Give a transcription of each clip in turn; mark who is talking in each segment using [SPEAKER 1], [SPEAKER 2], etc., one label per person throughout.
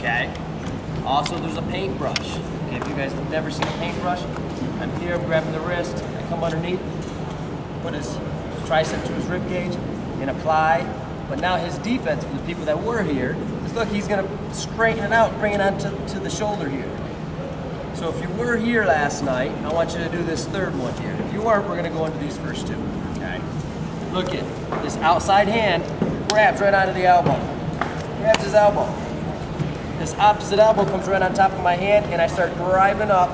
[SPEAKER 1] Okay. Also, there's a paintbrush. Okay, if you guys have never seen a paintbrush, I'm here, I'm grabbing the wrist, I come underneath, put his tricep to his rib cage, and apply. But now his defense for the people that were here is, look, he's gonna straighten it out and bring it onto the shoulder here. So if you were here last night, I want you to do this third one here. If you weren't, we're gonna go into these first two, okay? Look at this outside hand, grabs right onto the elbow. Grabs his elbow. This opposite elbow comes right on top of my hand, and I start driving up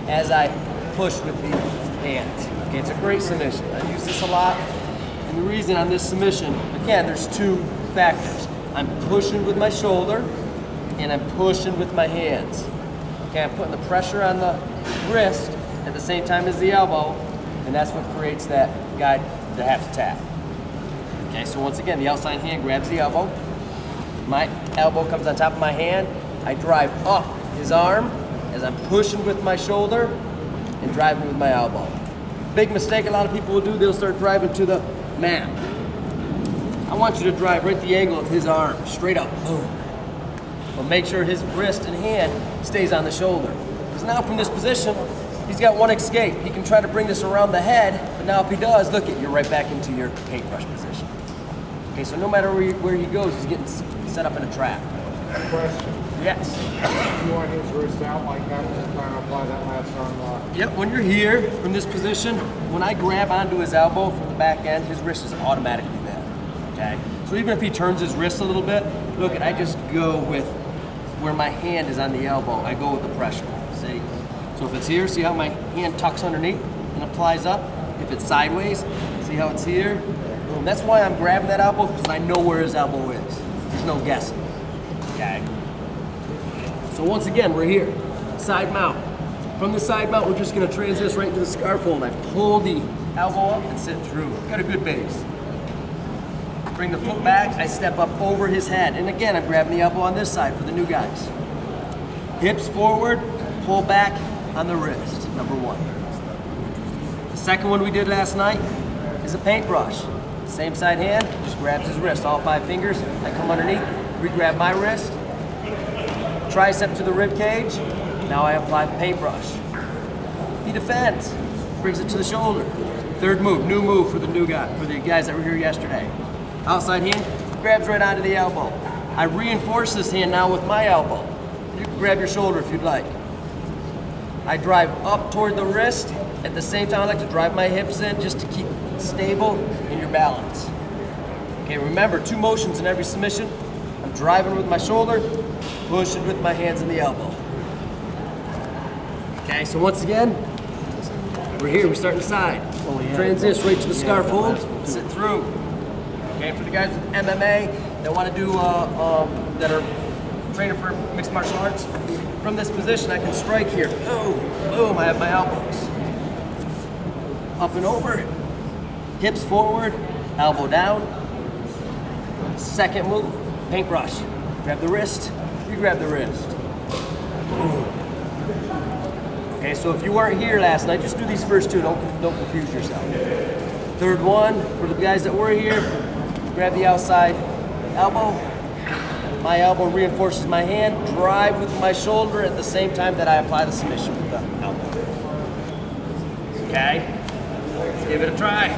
[SPEAKER 1] as I push with the hands. Okay, it's a great submission. I use this a lot. And the reason on this submission, again, there's two factors. I'm pushing with my shoulder, and I'm pushing with my hands. Okay, I'm putting the pressure on the wrist at the same time as the elbow, and that's what creates that guide, the half tap. Okay, so once again, the outside hand grabs the elbow. My elbow comes on top of my hand. I drive up his arm as I'm pushing with my shoulder and driving with my elbow. Big mistake a lot of people will do, they'll start driving to the mat. I want you to drive right the angle of his arm, straight up, boom. But make sure his wrist and hand stays on the shoulder. Because now from this position, he's got one escape. He can try to bring this around the head, but now if he does, look at, you're right back into your paintbrush position. Okay, so no matter where he goes, he's getting set up in a trap.
[SPEAKER 2] Question.
[SPEAKER 1] Yes.
[SPEAKER 2] You want his wrist out like that when you're trying to apply that last arm lock?
[SPEAKER 1] Yep, when you're here from this position, when I grab onto his elbow from the back end, his wrist is automatically there. Okay? So even if he turns his wrist a little bit, look, I just go with where my hand is on the elbow. I go with the pressure. See? So if it's here, see how my hand tucks underneath and applies up? If it's sideways, see how it's here? Boom. That's why I'm grabbing that elbow, because I know where his elbow is. There's no guessing. Okay? So once again, we're here. Side mount. From the side mount, we're just going to transition right into the scarf hold. I pull the elbow up and sit through. Got a good base. Bring the foot back. I step up over his head. And again, I'm grabbing the elbow on this side for the new guys. Hips forward, pull back on the wrist, number one. The second one we did last night is a paintbrush. Same side hand, just grabs his wrist, all 5 fingers. I come underneath, re-grab my wrist, tricep to the rib cage. Now I apply the paintbrush. He defends, brings it to the shoulder. Third move, new move for the new guy, for the guys that were here yesterday. Outside hand, grabs right onto the elbow. I reinforce this hand now with my elbow. You can grab your shoulder if you'd like. I drive up toward the wrist. At the same time, I like to drive my hips in just to keep stable in your balance. Okay, remember, 2 motions in every submission. I'm driving with my shoulder, pushing with my hands and the elbow. Okay, so once again, we're here, we start inside. Transition right to the scarf hold, sit through. Okay, for the guys with MMA that want to do, that are training for mixed martial arts, from this position I can strike here. Boom, boom, I have my elbows. Up and over, hips forward, elbow down. Second move, paintbrush. Grab the wrist, re-grab the wrist. Boom. Okay, so if you weren't here last night, just do these first 2, don't confuse yourself. Third one, for the guys that were here, grab the outside elbow. My elbow reinforces my hand, drive with my shoulder at the same time that I apply the submission with the elbow. Okay, let's give it a try.